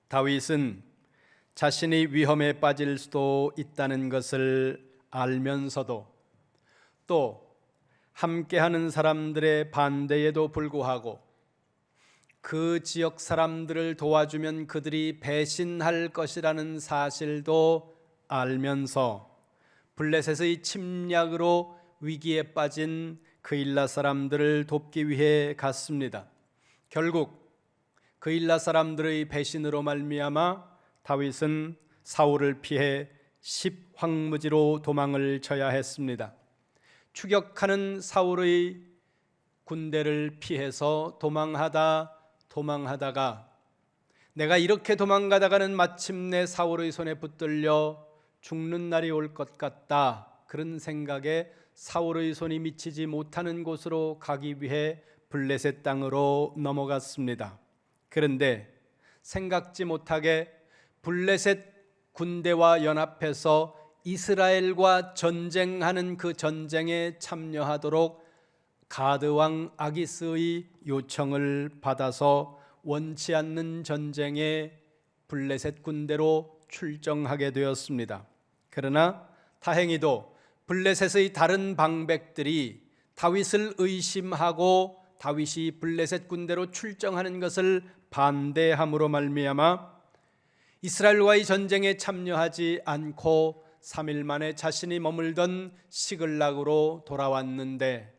다윗은 자신이 위험에 빠질 수도 있다는 것을 알면서도 또 함께하는 사람들의 반대에도 불구하고 그 지역 사람들을 도와주면 그들이 배신할 것이라는 사실도 알면서 블레셋의 침략으로 위기에 빠진 그일라 사람들을 돕기 위해 갔습니다. 결국 그일라 사람들의 배신으로 말미암아 다윗은 사울을 피해 십황무지로 도망을 쳐야 했습니다. 추격하는 사울의 군대를 피해서 도망하다가 내가 이렇게 도망가다가는 마침내 사울의 손에 붙들려 죽는 날이 올 것 같다, 그런 생각에 사울의 손이 미치지 못하는 곳으로 가기 위해 블레셋 땅으로 넘어갔습니다. 그런데 생각지 못하게 블레셋 군대와 연합해서 이스라엘과 전쟁하는 그 전쟁에 참여하도록 가드 왕 아기스의 요청을 받아서 원치 않는 전쟁에 블레셋 군대로 출정하게 되었습니다. 그러나 다행히도 블레셋의 다른 방백들이 다윗을 의심하고 다윗이 블레셋 군대로 출정하는 것을 반대함으로 말미암아 이스라엘과의 전쟁에 참여하지 않고 3일 만에 자신이 머물던 시글락으로 돌아왔는데,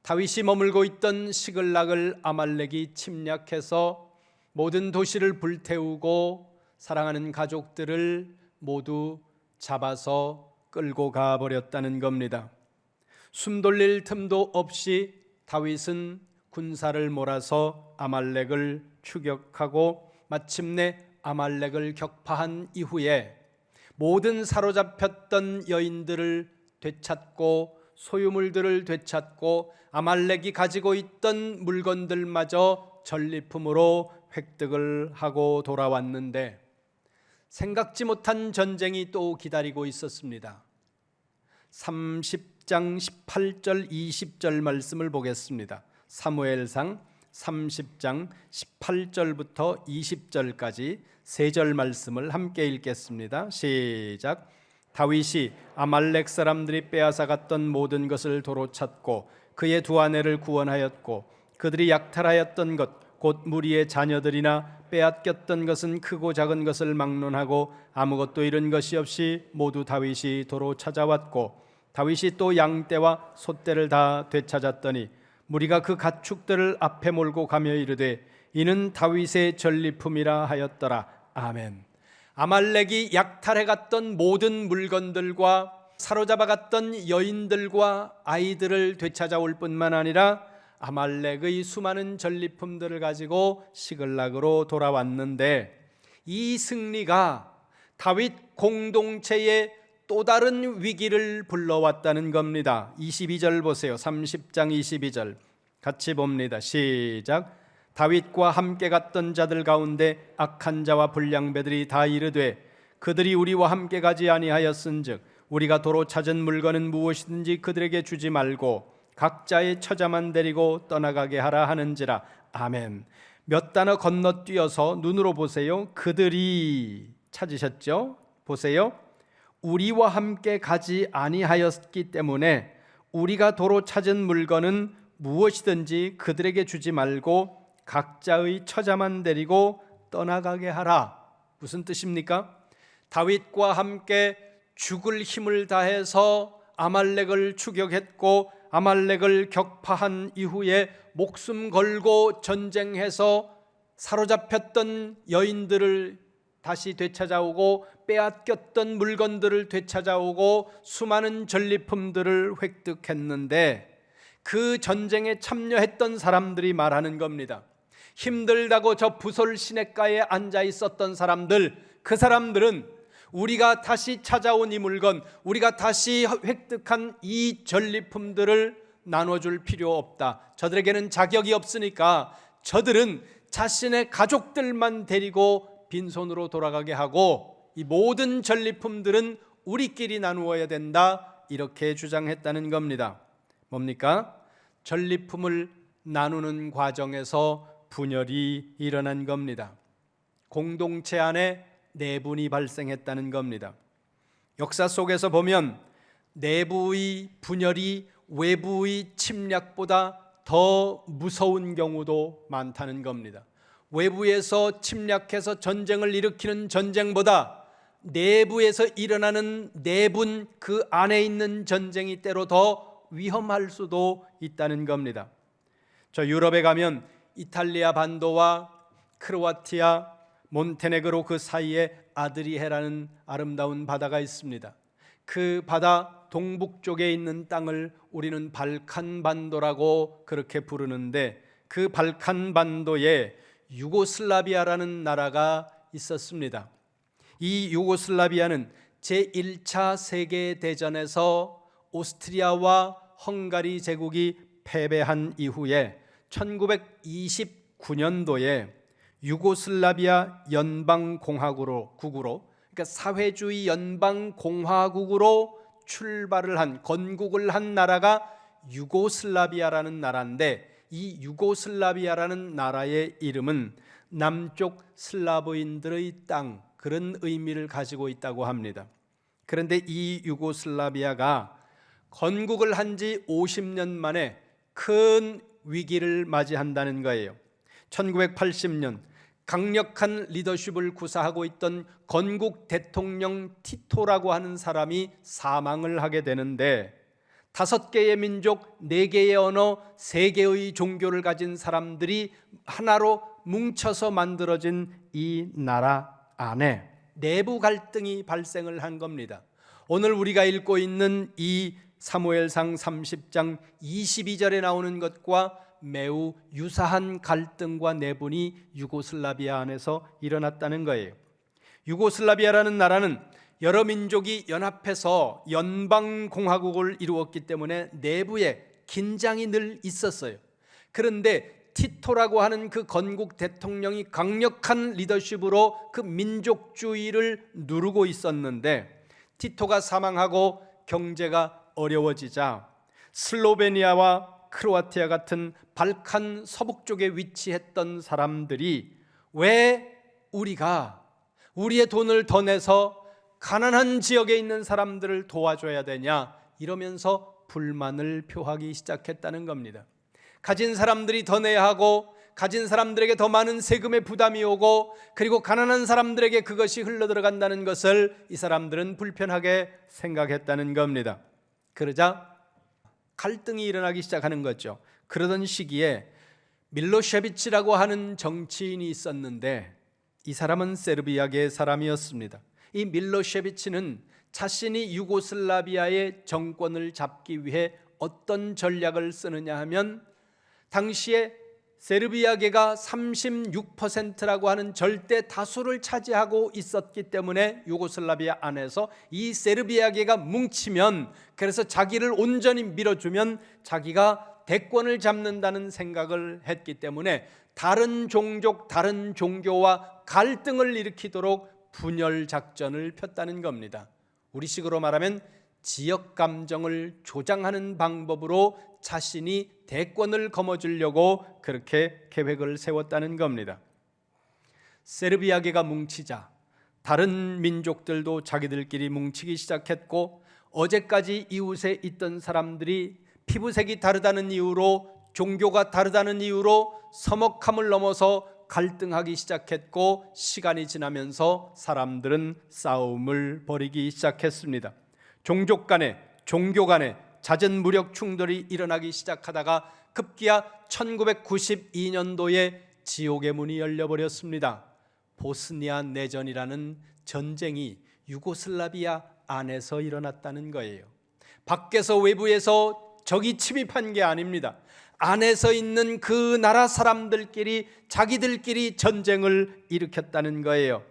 다윗이 머물고 있던 시글락을 아말렉이 침략해서 모든 도시를 불태우고 사랑하는 가족들을 모두 잡아서 끌고 가버렸다는 겁니다. 숨 돌릴 틈도 없이 다윗은 군사를 몰아서 아말렉을 추격하고 마침내 아말렉을 격파한 이후에 모든 사로잡혔던 여인들을 되찾고 소유물들을 되찾고 아말렉이 가지고 있던 물건들마저 전리품으로 획득을 하고 돌아왔는데, 생각지 못한 전쟁이 또 기다리고 있었습니다. 30장 18절 20절 말씀을 보겠습니다. 사무엘상 30장 18절부터 20절까지 세 절 말씀을 함께 읽겠습니다. 시작. 다윗이 아말렉 사람들이 빼앗아 갔던 모든 것을 도로 찾고 그의 두 아내를 구원하였고 그들이 약탈하였던 것 곧 무리의 자녀들이나 빼앗겼던 것은 크고 작은 것을 막론하고 아무것도 잃은 것이 없이 모두 다윗이 도로 찾아왔고, 다윗이 또 양떼와 소떼를 다 되찾았더니 무리가 그 가축들을 앞에 몰고 가며 이르되 이는 다윗의 전리품이라 하였더라. 아멘. 아말렉이 약탈해 갔던 모든 물건들과 사로잡아 갔던 여인들과 아이들을 되찾아올 뿐만 아니라 아말렉의 수많은 전리품들을 가지고 시글락으로 돌아왔는데, 이 승리가 다윗 공동체의 또 다른 위기를 불러왔다는 겁니다. 22절 보세요. 30장 22절 같이 봅니다. 시작. 다윗과 함께 갔던 자들 가운데 악한 자와 불량배들이 다 이르되 그들이 우리와 함께 가지 아니하였은즉 우리가 도로 찾은 물건은 무엇이든지 그들에게 주지 말고 각자의 처자만 데리고 떠나가게 하라 하는지라. 아멘. 몇 단어 건너뛰어서 눈으로 보세요. 그들이 찾으셨죠? 보세요. 우리와 함께 가지 아니하였기 때문에 우리가 도로 찾은 물건은 무엇이든지 그들에게 주지 말고 각자의 처자만 데리고 떠나가게 하라. 무슨 뜻입니까? 다윗과 함께 죽을 힘을 다해서 아말렉을 추격했고 아말렉을 격파한 이후에 목숨 걸고 전쟁해서 사로잡혔던 여인들을 다시 되찾아오고 빼앗겼던 물건들을 되찾아오고 수많은 전리품들을 획득했는데, 그 전쟁에 참여했던 사람들이 말하는 겁니다. 힘들다고 저 부솔 시냇가에 앉아 있었던 사람들, 그 사람들은 우리가 다시 찾아온 이 물건, 우리가 다시 획득한 이 전리품들을 나눠줄 필요 없다. 저들에게는 자격이 없으니까 저들은 자신의 가족들만 데리고 빈손으로 돌아가게 하고 이 모든 전리품들은 우리끼리 나누어야 된다. 이렇게 주장했다는 겁니다. 뭡니까? 전리품을 나누는 과정에서 분열이 일어난 겁니다. 공동체 안에 내분이 발생했다는 겁니다. 역사 속에서 보면 내부의 분열이 외부의 침략보다 더 무서운 경우도 많다는 겁니다. 외부에서 침략해서 전쟁을 일으키는 전쟁보다 내부에서 일어나는 내분, 그 안에 있는 전쟁이 때로 더 위험할 수도 있다는 겁니다. 저 유럽에 가면 이탈리아 반도와 크로아티아, 몬테네그로 그 사이에 아드리해라는 아름다운 바다가 있습니다. 그 바다 동북쪽에 있는 땅을 우리는 발칸 반도라고 그렇게 부르는데, 그 발칸 반도에 유고슬라비아라는 나라가 있었습니다. 이 유고슬라비아는 제1차 세계대전에서 오스트리아와 헝가리 제국이 패배한 이후에 1929년도에 유고슬라비아 연방공화국으로, 그러니까 사회주의 연방공화국으로 출발을 한, 건국을 한 나라가 유고슬라비아라는 나라인데, 이 유고슬라비아라는 나라의 이름은 남쪽 슬라브인들의 땅, 그런 의미를 가지고 있다고 합니다. 그런데 이 유고슬라비아가 건국을 한 지 50년 만에 큰 위기를 맞이한다는 거예요. 1980년 강력한 리더십을 구사하고 있던 건국 대통령 티토라고 하는 사람이 사망을 하게 되는데, 5개의 민족, 4개의 언어, 3개의 종교를 가진 사람들이 하나로 뭉쳐서 만들어진 이 나라 안에 내부 갈등이 발생을 한 겁니다. 오늘 우리가 읽고 있는 이 사무엘상 30장 22절에 나오는 것과 매우 유사한 갈등과 내분이 유고슬라비아 안에서 일어났다는 거예요. 유고슬라비아라는 나라는 여러 민족이 연합해서 연방공화국을 이루었기 때문에 내부에 긴장이 늘 있었어요. 그런데 티토라고 하는 그 건국 대통령이 강력한 리더십으로 그 민족주의를 누르고 있었는데, 티토가 사망하고 경제가 어려워지자 슬로베니아와 크로아티아 같은 발칸 서북 쪽에 위치했던 사람들이 왜 우리가 우리의 돈을 더 내서 가난한 지역에 있는 사람들을 도와줘야 되냐, 이러면서 불만을 표하기 시작했다는 겁니다. 가진 사람들이 더 내야 하고, 가진 사람들에게 더 많은 세금의 부담이 오고, 그리고 가난한 사람들에게 그것이 흘러들어간다는 것을 이 사람들은 불편하게 생각했다는 겁니다. 그러자 갈등이 일어나기 시작하는 거죠. 그러던 시기에 밀로셰비치라고 하는 정치인이 있었는데, 이 사람은 세르비아계 사람이었습니다. 이 밀로셰비치는 자신이 유고슬라비아의 정권을 잡기 위해 어떤 전략을 쓰느냐 하면, 당시에 세르비아계가 36%라고 하는 절대 다수를 차지하고 있었기 때문에 유고슬라비아 안에서 이 세르비아계가 뭉치면, 그래서 자기를 온전히 밀어주면 자기가 대권을 잡는다는 생각을 했기 때문에 다른 종족, 다른 종교와 갈등을 일으키도록 분열 작전을 폈다는 겁니다. 우리식으로 말하면 지역 감정을 조장하는 방법으로 자신이 대권을 거머쥐려고 그렇게 계획을 세웠다는 겁니다. 세르비아계가 뭉치자 다른 민족들도 자기들끼리 뭉치기 시작했고, 어제까지 이웃에 있던 사람들이 피부색이 다르다는 이유로, 종교가 다르다는 이유로 서먹함을 넘어서 갈등하기 시작했고, 시간이 지나면서 사람들은 싸움을 벌이기 시작했습니다. 종족 간에, 종교 간에 잦은 무력 충돌이 일어나기 시작하다가 급기야 1992년도에 지옥의 문이 열려버렸습니다. 보스니아 내전이라는 전쟁이 유고슬라비아 안에서 일어났다는 거예요. 밖에서, 외부에서 적이 침입한 게 아닙니다. 안에서 있는 그 나라 사람들끼리 자기들끼리 전쟁을 일으켰다는 거예요.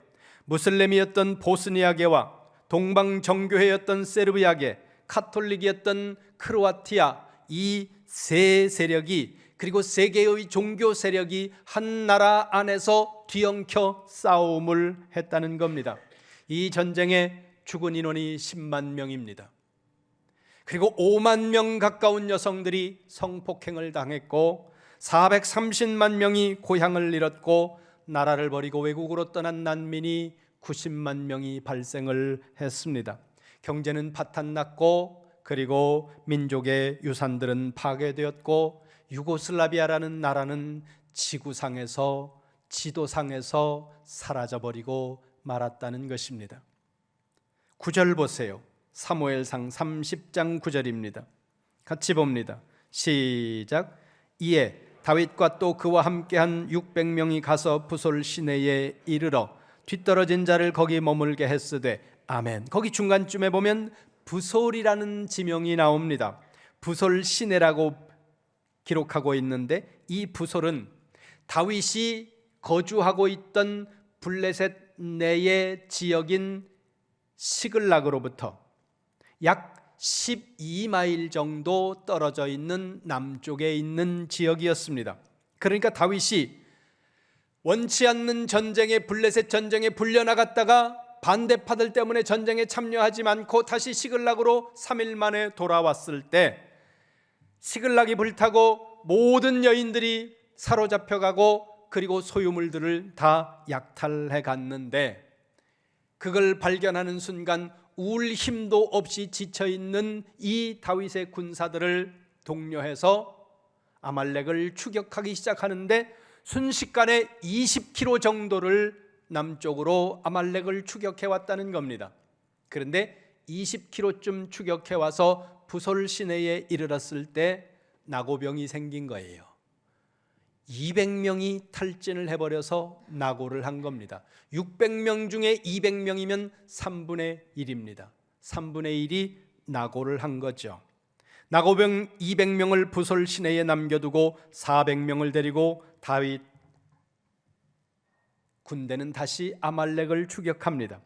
무슬림이었던 보스니아계와 동방 정교회였던 세르비아계, 카톨릭이었던 크로아티아, 이 세 세력이, 그리고 세 개의 종교 세력이 한 나라 안에서 뒤엉켜 싸움을 했다는 겁니다. 이 전쟁에 죽은 인원이 10만 명입니다. 그리고 5만 명 가까운 여성들이 성폭행을 당했고, 430만 명이 고향을 잃었고, 나라를 버리고 외국으로 떠난 난민이 90만 명이 발생을 했습니다. 경제는 파탄났고 그리고 민족의 유산들은 파괴되었고 유고슬라비아라는 나라는 지구상에서 지도상에서 사라져버리고 말았다는 것입니다. 9절 보세요. 사무엘상 30장 9절입니다. 같이 봅니다. 시작. 이에 다윗과 또 그와 함께한 600명이 가서 부솔 시내에 이르러 뒤떨어진 자를 거기 머물게 했으되 아멘. 거기 중간쯤에 보면 부솔이라는 지명이 나옵니다. 부솔 시내라고 기록하고 있는데 이 부솔은 다윗이 거주하고 있던 블레셋 내의 지역인 시글락으로부터 약 12마일 정도 떨어져 있는 남쪽에 있는 지역이었습니다. 그러니까 다윗이 원치 않는 전쟁에 블레셋 전쟁에 불려나갔다가 반대파들 때문에 전쟁에 참여하지 않고 다시 시글락으로 3일 만에 돌아왔을 때 시글락이 불타고 모든 여인들이 사로잡혀가고 그리고 소유물들을 다 약탈해 갔는데 그걸 발견하는 순간 울 힘도 없이 지쳐있는 이 다윗의 군사들을 독려해서 아말렉을 추격하기 시작하는데 순식간에 20km 정도를 남쪽으로 아말렉을 추격해 왔다는 겁니다. 그런데 20km쯤 추격해 와서 부솔 시내에 이르렀을 때 나고병이 생긴 거예요. 200명이 탈진을 해버려서 낙오를 한 겁니다. 600명 중에 200명이면 3분의 1입니다. 3분의 1이 낙오를 한 거죠. 낙오병 200명을 부솔 시내에 남겨두고 400명을 데리고 다윗 군대는 다시 아말렉을 추격합니다.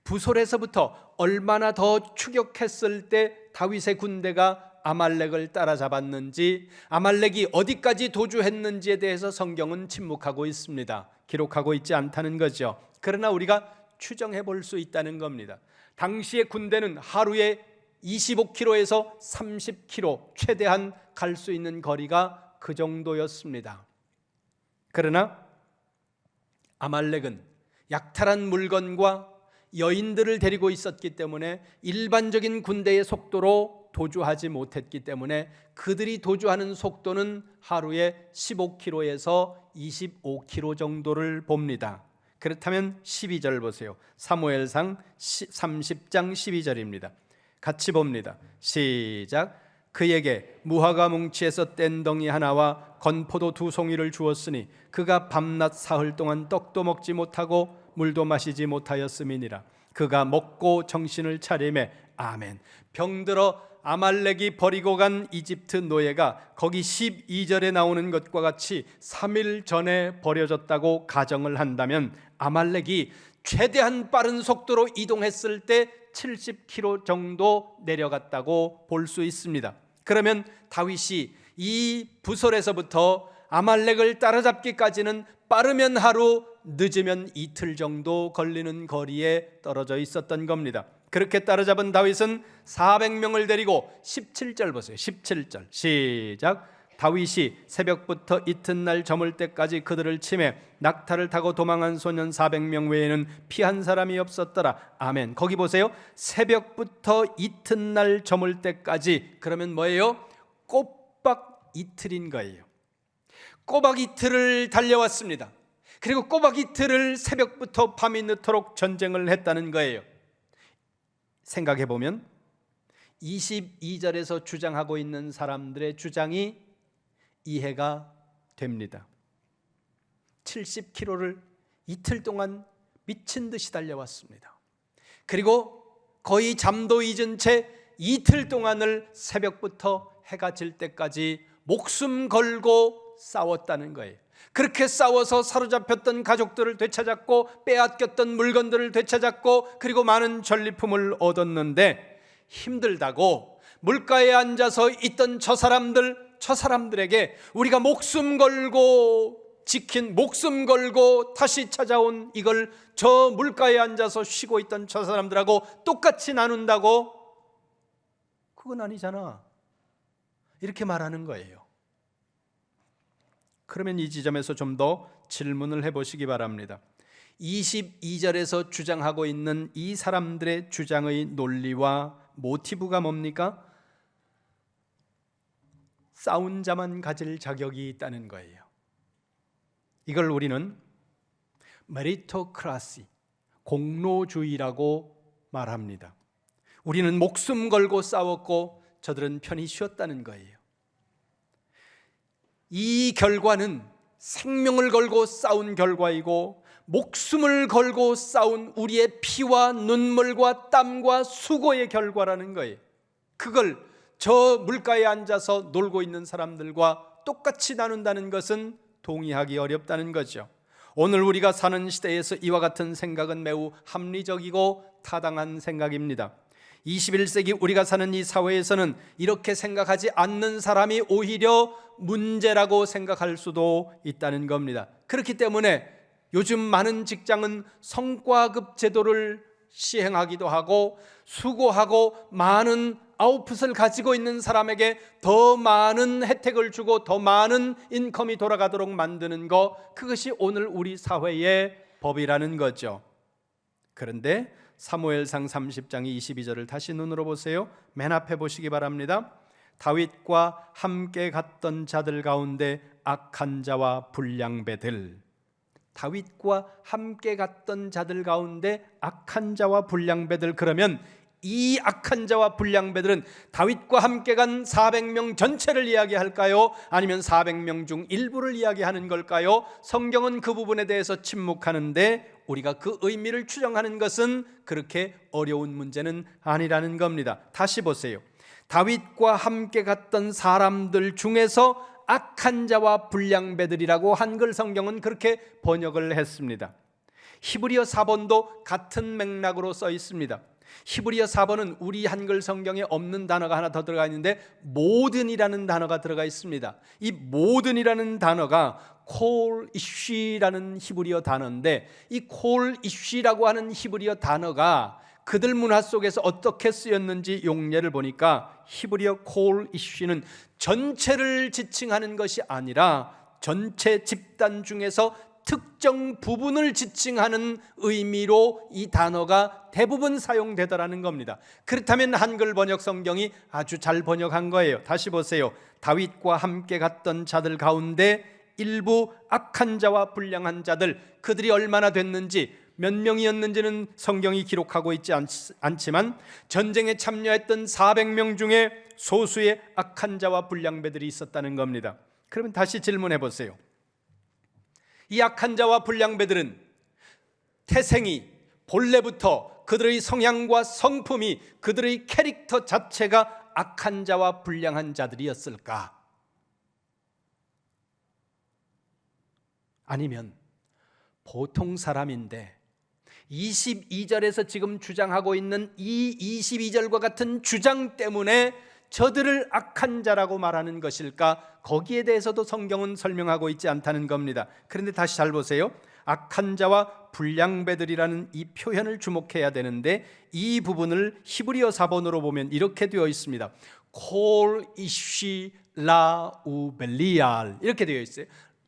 부솔에서부터 얼마나 더 추격했을 때 다윗의 군대가 아말렉을 따라잡았는지, 아말렉이 어디까지 도주했는지에 대해서 성경은 침묵하고 있습니다. 기록하고 있지 않다는 거죠. 그러나 우리가 추정해 볼 수 있다는 겁니다. 당시의 군대는 하루에 25km에서 30km 최대한 갈 수 있는 거리가 그 정도였습니다. 그러나 아말렉은 약탈한 물건과 여인들을 데리고 있었기 때문에 일반적인 군대의 속도로 도주하지 못했기 때문에 그들이 도주하는 속도는 하루에 15km에서 25km 정도를 봅니다. 그렇다면 12절 보세요. 사무엘상 30장 12절입니다. 같이 봅니다. 시작. 그에게 무화과 뭉치에서 뗀 덩이 하나와 건포도 2송이를 주었으니 그가 밤낮 사흘 동안 떡도 먹지 못하고 물도 마시지 못하였음이니라. 그가 먹고 정신을 차리매 아멘. 병들어 아말렉이 버리고 간 이집트 노예가 거기 12절에 나오는 것과 같이 3일 전에 버려졌다고 가정을 한다면 아말렉이 최대한 빠른 속도로 이동했을 때 70km 정도 내려갔다고 볼 수 있습니다. 그러면 다윗이 이 부솔에서부터 아말렉을 따라잡기까지는 빠르면 하루, 늦으면 이틀 정도 걸리는 거리에 떨어져 있었던 겁니다. 그렇게 따라잡은 다윗은 400명을 데리고 17절 보세요. 17절 시작. 다윗이 새벽부터 이튿날 저물 때까지 그들을 치매 낙타를 타고 도망한 소년 400명 외에는 피한 사람이 없었더라. 아멘. 거기 보세요. 새벽부터 이튿날 저물 때까지. 그러면 뭐예요? 꼬박 이틀인 거예요. 꼬박 이틀을 달려왔습니다. 그리고 꼬박 이틀을 새벽부터 밤이 늦도록 전쟁을 했다는 거예요. 생각해 보면 22절에서 주장하고 있는 사람들의 주장이 이해가 됩니다. 70km를 이틀 동안 미친 듯이 달려왔습니다. 그리고 거의 잠도 잊은 채 이틀 동안을 새벽부터 해가 질 때까지 목숨 걸고 싸웠다는 거예요. 그렇게 싸워서 사로잡혔던 가족들을 되찾았고 빼앗겼던 물건들을 되찾았고 그리고 많은 전리품을 얻었는데 힘들다고 물가에 앉아서 있던 저 사람들에게 우리가 목숨 걸고 지킨, 목숨 걸고 다시 찾아온 이걸 저 물가에 앉아서 쉬고 있던 저 사람들하고 똑같이 나눈다고? 그건 아니잖아. 이렇게 말하는 거예요. 그러면 이 지점에서 좀 더 질문을 해보시기 바랍니다. 22절에서 주장하고 있는 이 사람들의 주장의 논리와 모티브가 뭡니까? 싸운 자만 가질 자격이 있다는 거예요. 이걸 우리는 메리토크라시, 공로주의라고 말합니다. 우리는 목숨 걸고 싸웠고 저들은 편히 쉬었다는 거예요. 이 결과는 생명을 걸고 싸운 결과이고 목숨을 걸고 싸운 우리의 피와 눈물과 땀과 수고의 결과라는 거예요. 그걸 저 물가에 앉아서 놀고 있는 사람들과 똑같이 나눈다는 것은 동의하기 어렵다는 거죠. 오늘 우리가 사는 시대에서 이와 같은 생각은 매우 합리적이고 타당한 생각입니다. 21세기 우리가 사는 이 사회에서는 이렇게 생각하지 않는 사람이 오히려 문제라고 생각할 수도 있다는 겁니다. 그렇기 때문에 요즘 많은 직장은 성과급 제도를 시행하기도 하고 수고하고 많은 아웃풋을 가지고 있는 사람에게 더 많은 혜택을 주고 더 많은 인컴이 돌아가도록 만드는 것, 그것이 오늘 우리 사회의 법이라는 거죠. 그런데 사무엘상 30장 22절을 다시 눈으로 보세요. 맨 앞에 보시기 바랍니다. 다윗과 함께 갔던 자들 가운데 악한 자와 불량배들. 다윗과 함께 갔던 자들 가운데 악한 자와 불량배들. 그러면 이 악한 자와 불량배들은 다윗과 함께 간 400명 전체를 이야기할까요? 아니면 400명 중 일부를 이야기하는 걸까요? 성경은 그 부분에 대해서 침묵하는데 우리가 그 의미를 추정하는 것은 그렇게 어려운 문제는 아니라는 겁니다. 다시 보세요. 다윗과 함께 갔던 사람들 중에서 악한 자와 불량배들이라고 한글 성경은 그렇게 번역을 했습니다. 히브리어 사본도 같은 맥락으로 써 있습니다. 히브리어 사본은 우리 한글 성경에 없는 단어가 하나 더 들어가 있는데 모든이라는 단어가 들어가 있습니다. 이 모든이라는 단어가 콜 이쉬라는 히브리어 단어인데 이 콜 이쉬라고 하는 히브리어 단어가 그들 문화 속에서 어떻게 쓰였는지 용례를 보니까 히브리어 콜 이쉬는 전체를 지칭하는 것이 아니라 전체 집단 중에서 특정 부분을 지칭하는 의미로 이 단어가 대부분 사용되더라는 겁니다. 그렇다면 한글 번역 성경이 아주 잘 번역한 거예요. 다시 보세요. 다윗과 함께 갔던 자들 가운데 일부 악한 자와 불량한 자들, 그들이 얼마나 됐는지 몇 명이었는지는 성경이 기록하고 있지 않지만 전쟁에 참여했던 400명 중에 소수의 악한 자와 불량배들이 있었다는 겁니다. 그러면 다시 질문해 보세요. 이 악한 자와 불량배들은 태생이 본래부터 그들의 성향과 성품이 그들의 캐릭터 자체가 악한 자와 불량한 자들이었을까? 아니면 보통 사람인데 22절에서 지금 주장하고 있는 이 22절과 같은 주장 때문에 저들을 악한 자라고 말하는 것일까? 거기에 대해서도 성경은 설명하고 있지 않다는 겁니다. 그런데 다시 잘 보세요. 악한 자와 불량배들이라는 이 표현을 주목해야 되는데 이 부분을 히브리어 사본으로 보면 이렇게 되어 있습니다. 콜 이쉬 라 우벨리알 이렇게 되어 있어요.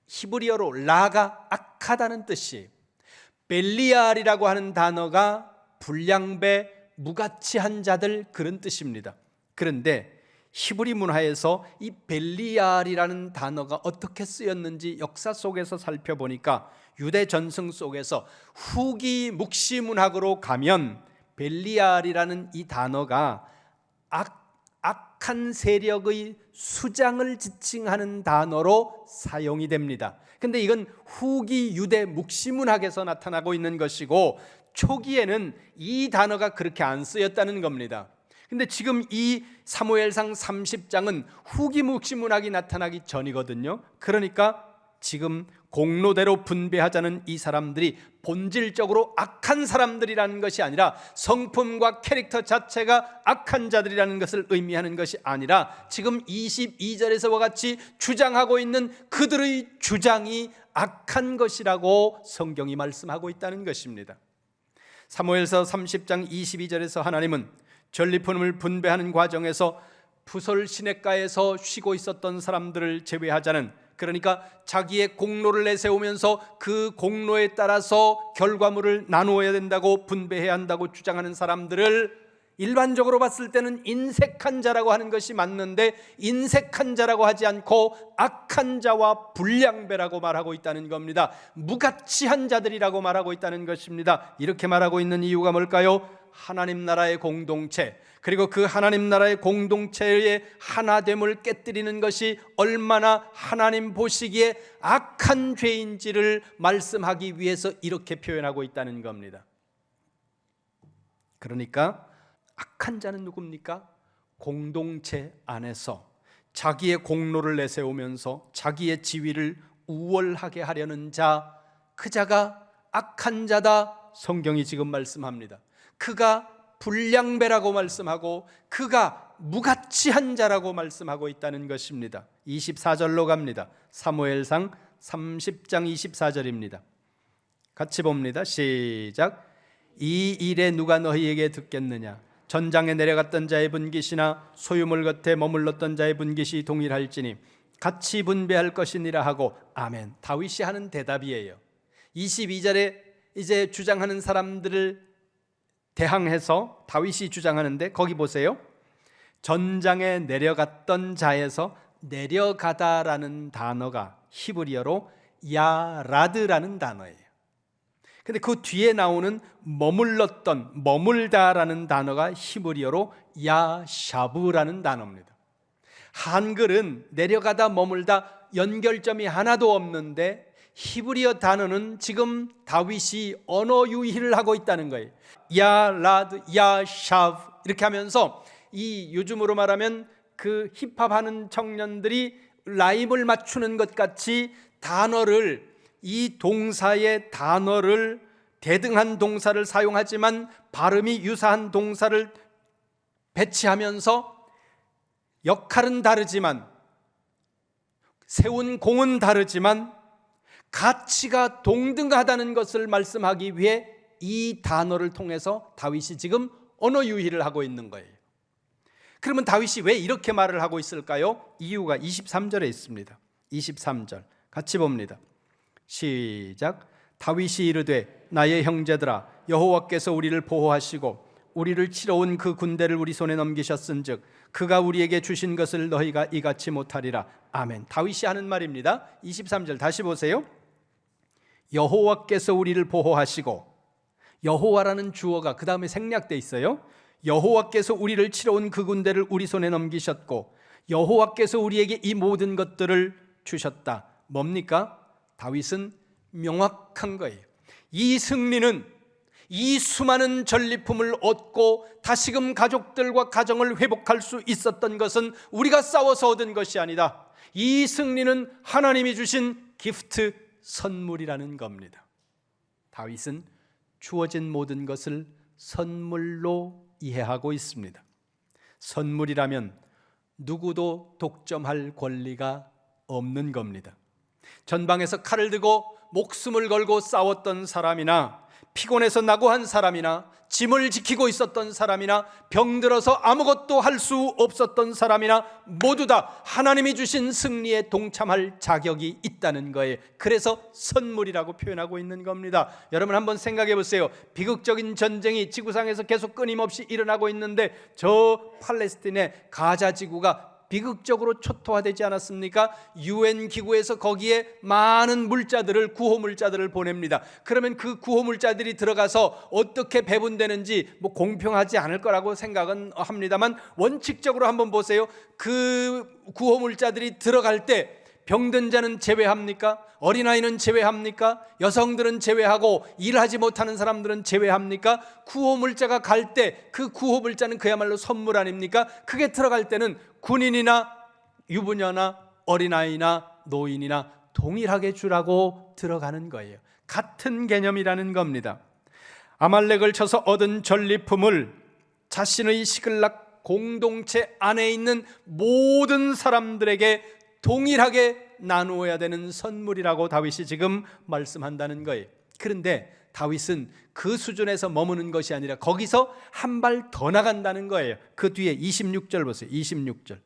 히브리어로 라가 악하다는 뜻이에요. 벨리알이라고 하는 단어가 불량배, 무가치한 자들 그런 뜻입니다. 그런데 히브리 문화에서 이 벨리알이라는 단어가 어떻게 쓰였는지 역사 속에서 살펴보니까 유대 전승 속에서 후기 묵시 문학으로 가면 벨리알이라는 이 단어가 악한 세력의 수장을 지칭하는 단어로 사용이 됩니다. 근데 이건 후기 유대 묵시문학에서 나타나고 있는 것이고 초기에는 이 단어가 그렇게 안 쓰였다는 겁니다. 근데 지금 이 사무엘상 30장은 후기 묵시문학이 나타나기 전이거든요. 그러니까 지금 공로대로 분배하자는 이 사람들이 본질적으로 악한 사람들이라는 것이 아니라 성품과 캐릭터 자체가 악한 자들이라는 것을 의미하는 것이 아니라 지금 22절에서와 같이 주장하고 있는 그들의 주장이 악한 것이라고 성경이 말씀하고 있다는 것입니다. 사무엘서 30장 22절에서 하나님은 전리품을 분배하는 과정에서 푸솔 시냇가에서 쉬고 있었던 사람들을 제외하자는 그러니까 자기의 공로를 내세우면서 그 공로에 따라서 결과물을 나누어야 된다고, 분배해야 한다고 주장하는 사람들을 일반적으로 봤을 때는 인색한 자라고 하는 것이 맞는데, 인색한 자라고 하지 않고 악한 자와 불량배라고 말하고 있다는 겁니다. 무가치한 자들이라고 말하고 있다는 것입니다. 이렇게 말하고 있는 이유가 뭘까요? 하나님 나라의 공동체, 그리고 그 하나님 나라의 공동체의 하나됨을 깨뜨리는 것이 얼마나 하나님 보시기에 악한 죄인지를 말씀하기 위해서 이렇게 표현하고 있다는 겁니다. 그러니까 악한 자는 누굽니까? 공동체 안에서 자기의 공로를 내세우면서 자기의 지위를 우월하게 하려는 자, 그 자가 악한 자다, 성경이 지금 말씀합니다. 그가 불량배라고 말씀하고 그가 무가치한 자라고 말씀하고 있다는 것입니다. 24절로 갑니다. 사무엘상 30장 24절입니다. 같이 봅니다. 시작. 이 일에 누가 너희에게 듣겠느냐? 전장에 내려갔던 자의 분깃이나 소유물 곁에 머물렀던 자의 분깃이 동일할지니 같이 분배할 것이니라 하고. 아멘. 다윗이 하는 대답이에요. 22절에 이제 주장하는 사람들을 대항해서 다윗이 주장하는데, 거기 보세요. 전장에 내려갔던 자에서 내려가다라는 단어가 히브리어로 야라드라는 단어예요. 근데 그 뒤에 나오는 머물렀던, 머물다라는 단어가 히브리어로 야샤브라는 단어입니다. 한글은 내려가다, 머물다 연결점이 하나도 없는데 히브리어 단어는 지금 다윗이 언어 유희를 하고 있다는 거예요. 야라드, 야샤브 이렇게 하면서, 이 요즘으로 말하면 그 힙합하는 청년들이 라임을 맞추는 것 같이 단어를, 이 동사의 단어를, 대등한 동사를 사용하지만 발음이 유사한 동사를 배치하면서 역할은 다르지만, 세운 공은 다르지만 가치가 동등하다는 것을 말씀하기 위해 이 단어를 통해서 다윗이 지금 언어 유희를 하고 있는 거예요. 그러면 다윗이 왜 이렇게 말을 하고 있을까요? 이유가 23절에 있습니다. 23절 같이 봅니다. 시작. 다윗이 이르되 나의 형제들아, 여호와께서 우리를 보호하시고 우리를 치러 온 그 군대를 우리 손에 넘기셨은즉 그가 우리에게 주신 것을 너희가 이같이 못하리라. 아멘. 다윗이 하는 말입니다. 23절 다시 보세요. 여호와께서 우리를 보호하시고, 여호와라는 주어가 그 다음에 생략돼 있어요. 여호와께서 우리를 치러 온 그 군대를 우리 손에 넘기셨고 여호와께서 우리에게 이 모든 것들을 주셨다. 뭡니까? 다윗은 명확한 거예요. 이 승리는, 이 수많은 전리품을 얻고 다시금 가족들과 가정을 회복할 수 있었던 것은 우리가 싸워서 얻은 것이 아니다. 이 승리는 하나님이 주신 기프트, 선물이라는 겁니다. 다윗은 주어진 모든 것을 선물로 이해하고 있습니다. 선물이라면 누구도 독점할 권리가 없는 겁니다. 전방에서 칼을 들고 목숨을 걸고 싸웠던 사람이나, 피곤해서 낙오한 사람이나, 짐을 지키고 있었던 사람이나, 병들어서 아무것도 할 수 없었던 사람이나 모두 다 하나님이 주신 승리에 동참할 자격이 있다는 거예요. 그래서 선물이라고 표현하고 있는 겁니다. 여러분 한번 생각해 보세요. 비극적인 전쟁이 지구상에서 계속 끊임없이 일어나고 있는데 저 팔레스틴의 가자 지구가 비극적으로 초토화되지 않았습니까? UN 기구에서 거기에 많은 물자들을, 구호 물자들을 보냅니다. 그러면 그 구호 물자들이 들어가서 어떻게 배분되는지 공평하지 않을 거라고 생각은 합니다만, 원칙적으로 한번 보세요. 그 구호 물자들이 들어갈 때 병든 자는 제외합니까? 어린아이는 제외합니까? 여성들은 제외하고 일하지 못하는 사람들은 제외합니까? 구호물자가 갈 때 그 구호물자는 그야말로 선물 아닙니까? 그게 들어갈 때는 군인이나 유부녀나 어린아이나 노인이나 동일하게 주라고 들어가는 거예요. 같은 개념이라는 겁니다. 아말렉을 쳐서 얻은 전리품을 자신의 시글락 공동체 안에 있는 모든 사람들에게 동일하게 나누어야 되는 선물이라고 다윗이 지금 말씀한다는 거예요. 그런데 다윗은 그 수준에서 머무는 것이 아니라 거기서 한 발 더 나간다는 거예요. 그 뒤에 26절 보세요. 26절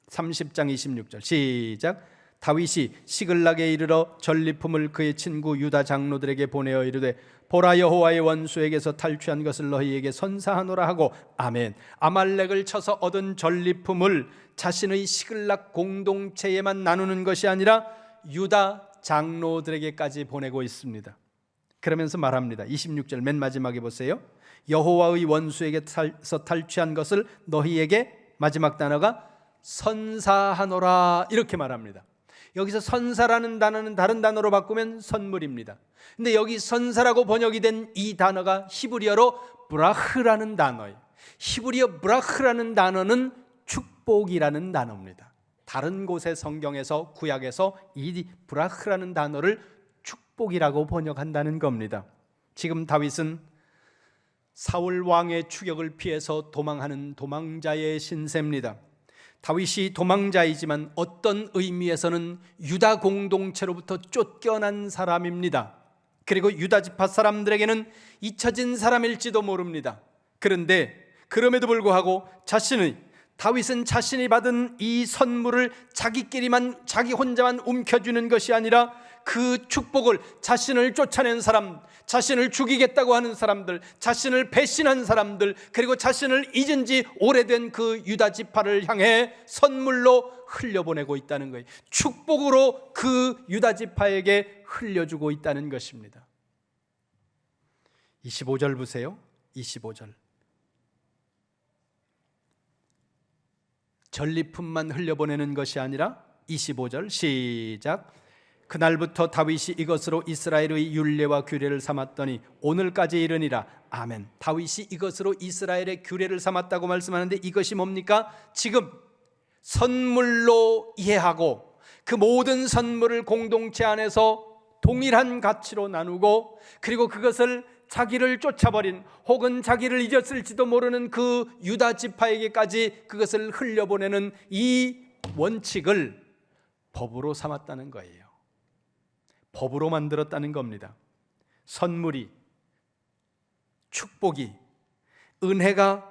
30장 26절 시작. 다윗이 시글락에 이르러 전리품을 그의 친구 유다 장로들에게 보내어 이르되 보라, 여호와의 원수에게서 탈취한 것을 너희에게 선사하노라 하고, 아멘. 아말렉을 쳐서 얻은 전리품을 자신의 시글락 공동체에만 나누는 것이 아니라 유다 장로들에게까지 보내고 있습니다. 그러면서 말합니다. 26절 맨 마지막에 보세요. 여호와의 원수에게서 탈취한 것을 너희에게, 마지막 단어가 선사하노라, 이렇게 말합니다. 여기서 선사라는 단어는 다른 단어로 바꾸면 선물입니다. 근데 여기 선사라고 번역이 된 이 단어가 히브리어로 브라흐라는 단어예요. 히브리어 브라흐라는 단어는 축복이라는 단어입니다. 다른 곳의 성경에서, 구약에서 이 브라흐라는 단어를 축복이라고 번역한다는 겁니다. 지금 다윗은 사울 왕의 추격을 피해서 도망하는 도망자의 신세입니다. 다윗이 도망자이지만 어떤 의미에서는 유다 공동체로부터 쫓겨난 사람입니다. 그리고 유다 지파 사람들에게는 잊혀진 사람일지도 모릅니다. 그런데 그럼에도 불구하고 다윗은 자신이 받은 이 선물을 자기 혼자만 움켜쥐는 것이 아니라 그 축복을 자신을 쫓아낸 사람, 자신을 죽이겠다고 하는 사람들, 자신을 배신한 사람들, 그리고 자신을 잊은 지 오래된 그 유다 지파를 향해 선물로 흘려보내고 있다는 거예요. 축복으로 그 유다 지파에게 흘려주고 있다는 것입니다. 25절 보세요. 25절. 전리품만 흘려보내는 것이 아니라 25절 시작. 그날부터 다윗이 이것으로 이스라엘의 율례와 규례를 삼았더니 오늘까지 이르니라. 아멘. 다윗이 이것으로 이스라엘의 규례를 삼았다고 말씀하는데 이것이 뭡니까? 지금 선물로 이해하고 그 모든 선물을 공동체 안에서 동일한 가치로 나누고, 그리고 그것을 자기를 쫓아버린 혹은 자기를 잊었을지도 모르는 그 유다 지파에게까지 그것을 흘려보내는 이 원칙을 법으로 삼았다는 거예요. 법으로 만들었다는 겁니다. 선물이, 축복이, 은혜가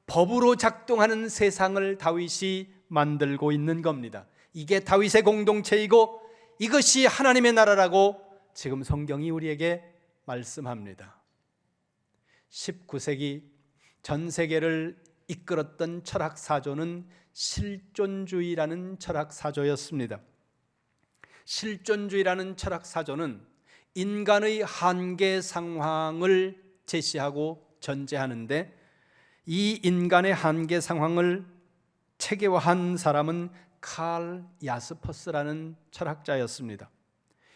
법으로 작동하는 세상을 다윗이 만들고 있는 겁니다. 이게 다윗의 공동체이고 이것이 하나님의 나라라고 지금 성경이 우리에게 말씀합니다. 19세기 전 세계를 이끌었던 철학사조는 실존주의라는 철학사조였습니다. 실존주의라는 철학사조는 인간의 한계 상황을 제시하고 전제하는데, 이 인간의 한계 상황을 체계화한 사람은 칼 야스퍼스라는 철학자였습니다.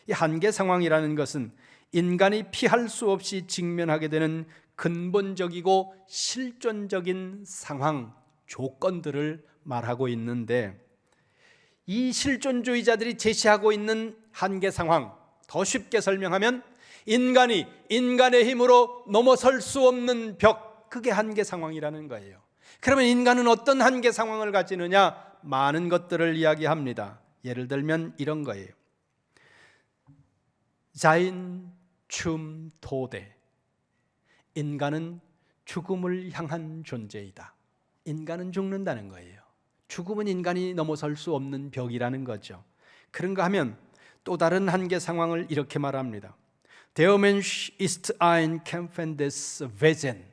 이 한계 상황이라는 것은 인간이 피할 수 없이 직면하게 되는 근본적이고 실존적인 상황, 조건들을 말하고 있는데, 이 실존주의자들이 제시하고 있는 한계 상황, 더 쉽게 설명하면 인간이 인간의 힘으로 넘어설 수 없는 벽, 그게 한계 상황이라는 거예요. 그러면 인간은 어떤 한계 상황을 가지느냐? 많은 것들을 이야기합니다. 예를 들면 이런 거예요. 자인 춤 도대. 인간은 죽음을 향한 존재이다. 인간은 죽는다는 거예요. 죽음은 인간이 넘어설 수 없는 벽이라는 거죠. 그런가 하면 또 다른 한계 상황을 이렇게 말합니다. Der Mensch ist ein kämpfendes Wesen.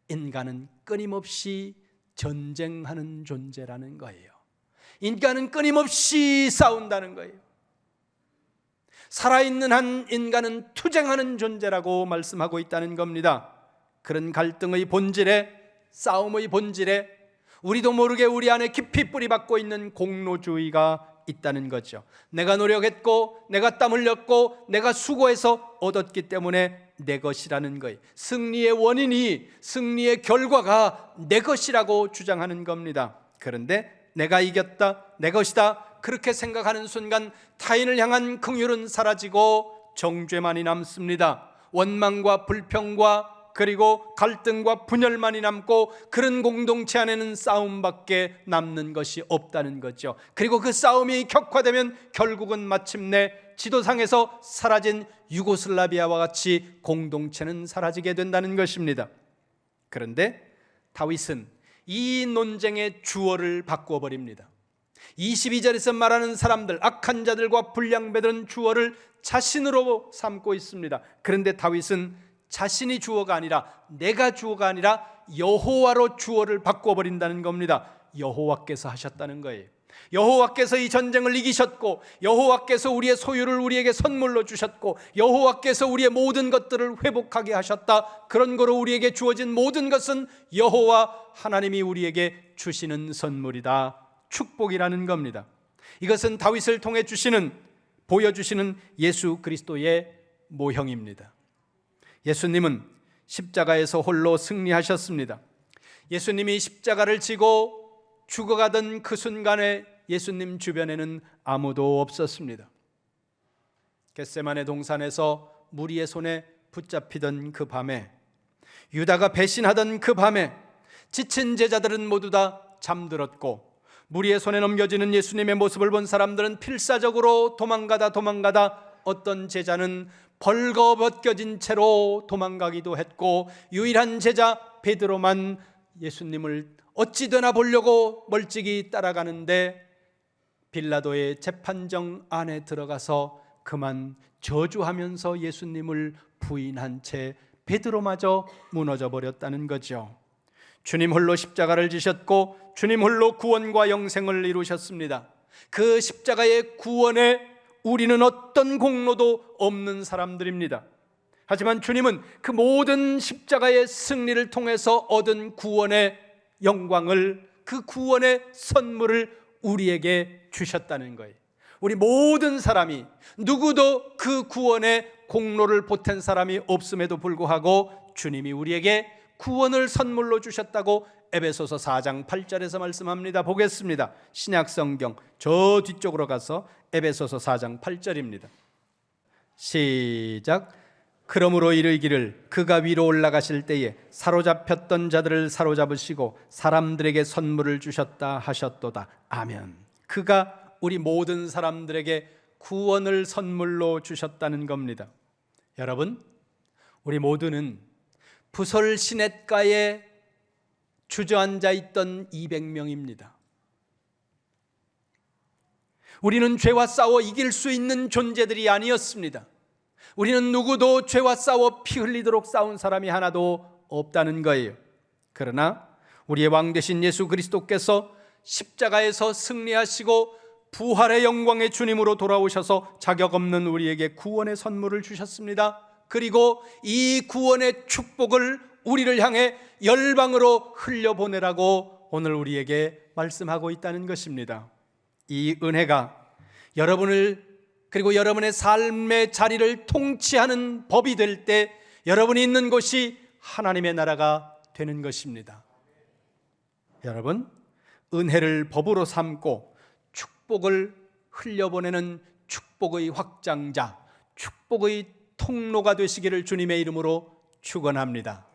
인간은 끊임없이 전쟁하는 존재라는 거예요. 인간은 끊임없이 싸운다는 거예요. 살아있는 한 인간은 투쟁하는 존재라고 말씀하고 있다는 겁니다. 그런 갈등의 본질에, 싸움의 본질에 우리도 모르게 우리 안에 깊이 뿌리박고 있는 공로주의가 있다는 거죠. 내가 노력했고, 내가 땀 흘렸고, 내가 수고해서 얻었기 때문에 내 것이라는 거예요. 승리의 원인이, 승리의 결과가 내 것이라고 주장하는 겁니다. 그런데 내가 이겼다, 내 것이다, 그렇게 생각하는 순간 타인을 향한 긍휼은 사라지고 정죄만이 남습니다. 원망과 불평과 그리고 갈등과 분열만이 남고, 그런 공동체 안에는 싸움밖에 남는 것이 없다는 거죠. 그리고 그 싸움이 격화되면 결국은 마침내 지도상에서 사라진 유고슬라비아와 같이 공동체는 사라지게 된다는 것입니다. 그런데 다윗은 이 논쟁의 주어를 바꾸어 버립니다. 22절에서 말하는 사람들, 악한 자들과 불량배들은 주어를 자신으로 삼고 있습니다. 그런데 다윗은 자신이 주어가 아니라, 내가 주어가 아니라 여호와로 주어를 바꿔버린다는 겁니다. 여호와께서 하셨다는 거예요. 여호와께서 이 전쟁을 이기셨고, 여호와께서 우리의 소유를 우리에게 선물로 주셨고, 여호와께서 우리의 모든 것들을 회복하게 하셨다. 그런 거로 우리에게 주어진 모든 것은 여호와 하나님이 우리에게 주시는 선물이다, 축복이라는 겁니다. 이것은 다윗을 통해 보여주시는 예수 그리스도의 모형입니다. 예수님은 십자가에서 홀로 승리하셨습니다. 예수님이 십자가를 지고 죽어가던 그 순간에 예수님 주변에는 아무도 없었습니다. 겟세마네 동산에서 무리의 손에 붙잡히던 그 밤에, 유다가 배신하던 그 밤에 지친 제자들은 모두 다 잠들었고, 무리의 손에 넘겨지는 예수님의 모습을 본 사람들은 필사적으로 도망가다 어떤 제자는 벌거벗겨진 채로 도망가기도 했고, 유일한 제자 베드로만 예수님을 어찌 되나 보려고 멀찍이 따라가는데, 빌라도의 재판정 안에 들어가서 그만 저주하면서 예수님을 부인한 채 베드로마저 무너져 버렸다는 거죠. 주님 홀로 십자가를 지셨고, 주님 홀로 구원과 영생을 이루셨습니다. 그 십자가의 구원에 우리는 어떤 공로도 없는 사람들입니다. 하지만 주님은 그 모든 십자가의 승리를 통해서 얻은 구원의 영광을, 그 구원의 선물을 우리에게 주셨다는 거예요. 우리 모든 사람이, 누구도 그 구원의 공로를 보탠 사람이 없음에도 불구하고 주님이 우리에게 구원을 선물로 주셨다고 에베소서 4장 8절에서 말씀합니다. 보겠습니다. 신약성경 저 뒤쪽으로 가서 에베소서 4장 8절입니다. 시작. 그러므로 이르기를 그가 위로 올라가실 때에 사로잡혔던 자들을 사로잡으시고 사람들에게 선물을 주셨다 하셨도다. 아멘. 그가 우리 모든 사람들에게 구원을 선물로 주셨다는 겁니다. 여러분, 우리 모두는 부설 시냇가에 주저앉아 있던 200명입니다. 우리는 죄와 싸워 이길 수 있는 존재들이 아니었습니다. 우리는 누구도 죄와 싸워 피 흘리도록 싸운 사람이 하나도 없다는 거예요. 그러나 우리의 왕 되신 예수 그리스도께서 십자가에서 승리하시고 부활의 영광의 주님으로 돌아오셔서 자격 없는 우리에게 구원의 선물을 주셨습니다. 그리고 이 구원의 축복을 우리를 향해 열방으로 흘려보내라고 오늘 우리에게 말씀하고 있다는 것입니다. 이 은혜가 여러분을, 그리고 여러분의 삶의 자리를 통치하는 법이 될 때 여러분이 있는 곳이 하나님의 나라가 되는 것입니다. 여러분, 은혜를 법으로 삼고 축복을 흘려보내는 축복의 확장자, 축복의 통로가 되시기를 주님의 이름으로 축원합니다.